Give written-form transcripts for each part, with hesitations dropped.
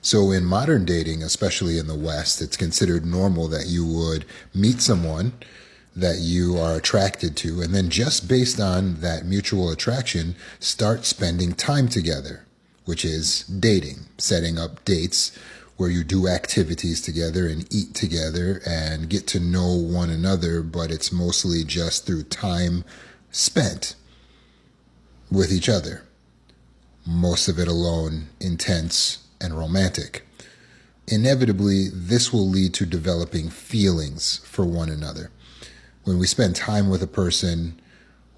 So in modern dating, especially in the West, it's considered normal that you would meet someone that you are attracted to, and then just based on that mutual attraction, start spending time together, which is dating, setting up dates where you do activities together and eat together and get to know one another, but it's mostly just through time spent with each other. Most of it alone, intense and romantic. Inevitably, this will lead to developing feelings for one another. When we spend time with a person,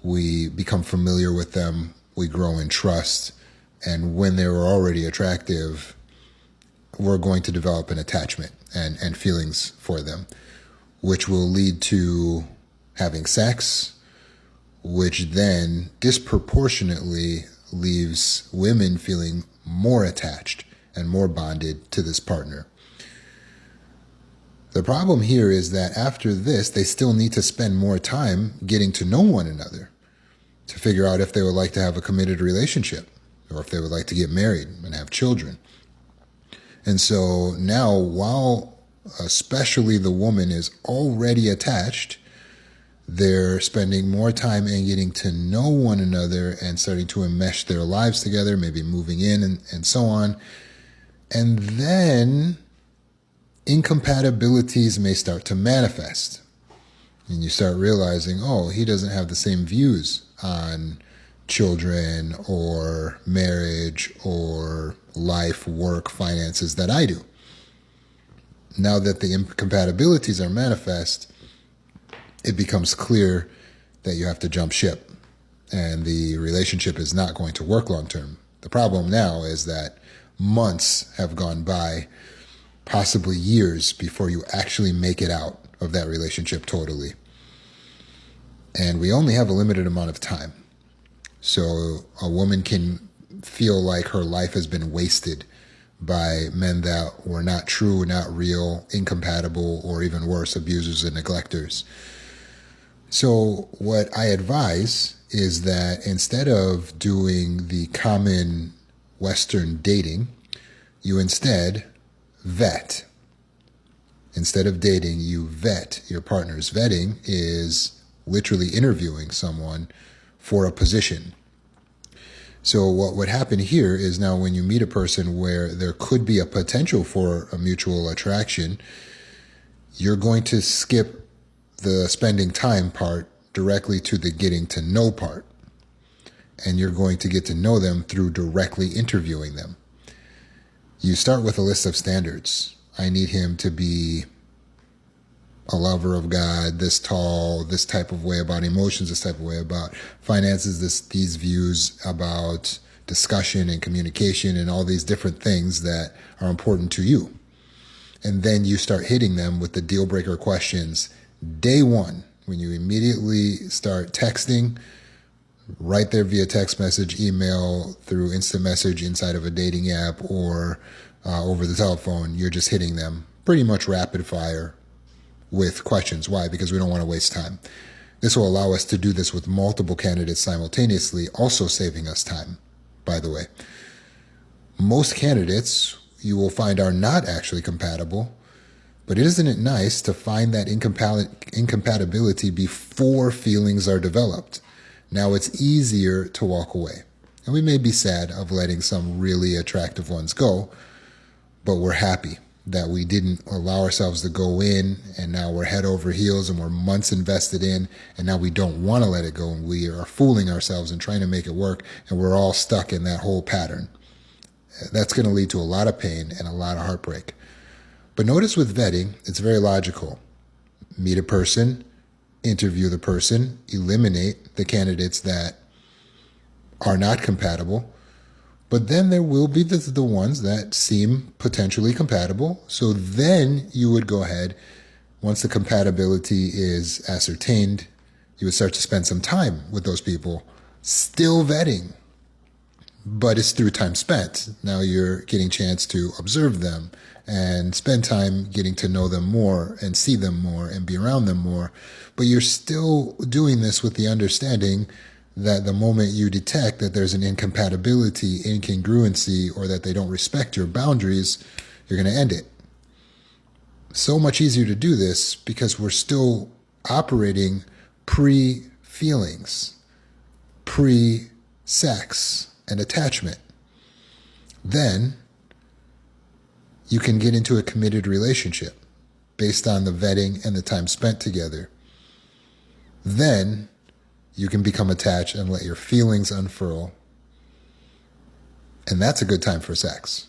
we become familiar with them, we grow in trust, and when they were already attractive, we're going to develop an attachment and feelings for them, which will lead to having sex, which then disproportionately leaves women feeling more attached and more bonded to this partner. The problem here is that after this, they still need to spend more time getting to know one another to figure out if they would like to have a committed relationship or if they would like to get married and have children. And so now, while especially the woman is already attached, they're spending more time and getting to know one another and starting to enmesh their lives together, maybe moving in and so on. And then incompatibilities may start to manifest. And you start realizing, oh, he doesn't have the same views on children or marriage or life, work, finances that I do. Now that the incompatibilities are manifest, it becomes clear that you have to jump ship and the relationship is not going to work long term. The problem now is that months have gone by, possibly years, before you actually make it out of that relationship totally. And we only have a limited amount of time. So a woman can feel like her life has been wasted by men that were not true, not real, incompatible, or even worse, abusers and neglectors. So what I advise is that instead of doing the common Western dating, you instead vet. Instead of dating, you vet your partners. Vetting is literally interviewing someone for a position. So what would happen here is now when you meet a person where there could be a potential for a mutual attraction, you're going to skip the spending time part directly to the getting to know part. And you're going to get to know them through directly interviewing them. You start with a list of standards. I need him to be a lover of God, this tall, this type of way about emotions, this type of way about finances, these views about discussion and communication and all these different things that are important to you. And then you start hitting them with the deal breaker questions day one, when you immediately start texting, right there via text message, email, through instant message inside of a dating app or over the telephone. You're just hitting them pretty much rapid fire with questions. Why? Because we don't want to waste time. This will allow us to do this with multiple candidates simultaneously, also saving us time, by the way. Most candidates you will find are not actually compatible, but isn't it nice to find that incompatibility before feelings are developed? Now it's easier to walk away. And we may be sad of letting some really attractive ones go, but we're happy that we didn't allow ourselves to go in and now we're head over heels and we're months invested in and now we don't want to let it go and we are fooling ourselves and trying to make it work and we're all stuck in that whole pattern. That's going to lead to a lot of pain and a lot of heartbreak. But notice with vetting, it's very logical. Meet a person, interview the person, eliminate the candidates that are not compatible. But then there will be the ones that seem potentially compatible. So then you would go ahead, once the compatibility is ascertained, you would start to spend some time with those people, still vetting. But it's through time spent. Now you're getting a chance to observe them and spend time getting to know them more and see them more and be around them more. But you're still doing this with the understanding that the moment you detect that there's an incompatibility, incongruency, or that they don't respect your boundaries, you're going to end it. So much easier to do this because we're still operating pre-feelings, pre-sex and attachment. Then you can get into a committed relationship based on the vetting and the time spent together. Then you can become attached and let your feelings unfurl. And that's a good time for sex.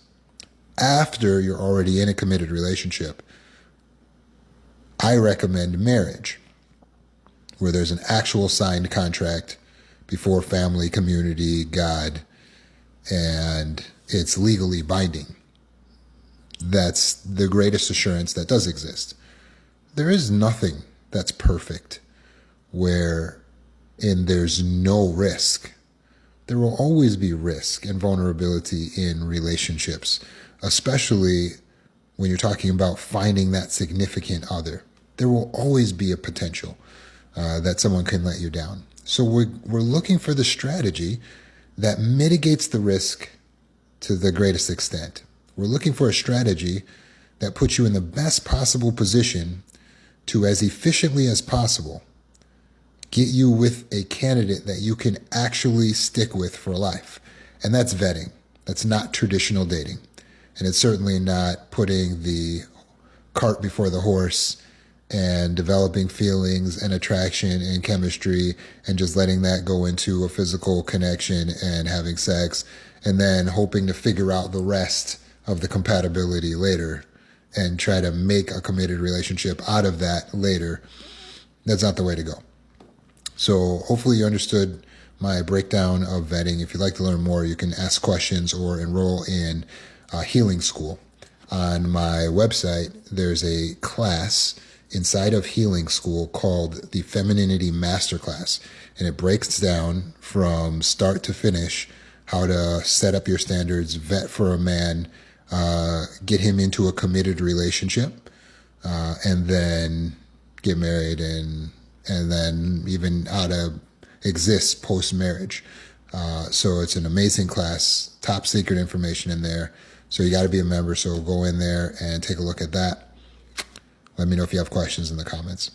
After you're already in a committed relationship, I recommend marriage, where there's an actual signed contract before family, community, God, and it's legally binding. That's the greatest assurance that does exist. There is nothing that's perfect wherein there's no risk. There will always be risk and vulnerability in relationships, especially when you're talking about finding that significant other. There will always be a potential that someone can let you down. So we're looking for the strategy that mitigates the risk to the greatest extent. We're looking for a strategy that puts you in the best possible position to, as efficiently as possible, get you with a candidate that you can actually stick with for life. And that's vetting. That's not traditional dating. And it's certainly not putting the cart before the horse and developing feelings and attraction and chemistry and just letting that go into a physical connection and having sex and then hoping to figure out the rest of the compatibility later and try to make a committed relationship out of that later. That's not the way to go. So hopefully you understood my breakdown of vetting. If you'd like to learn more, you can ask questions or enroll in Healing School. On my website, there's a class inside of Healing School called the Femininity Masterclass, and it breaks down from start to finish how to set up your standards, vet for a man, get him into a committed relationship, and then get married, and then even how to exist post-marriage. So it's an amazing class, top secret information in there. So you got to be a member, so go in there and take a look at that. Let me know if you have questions in the comments.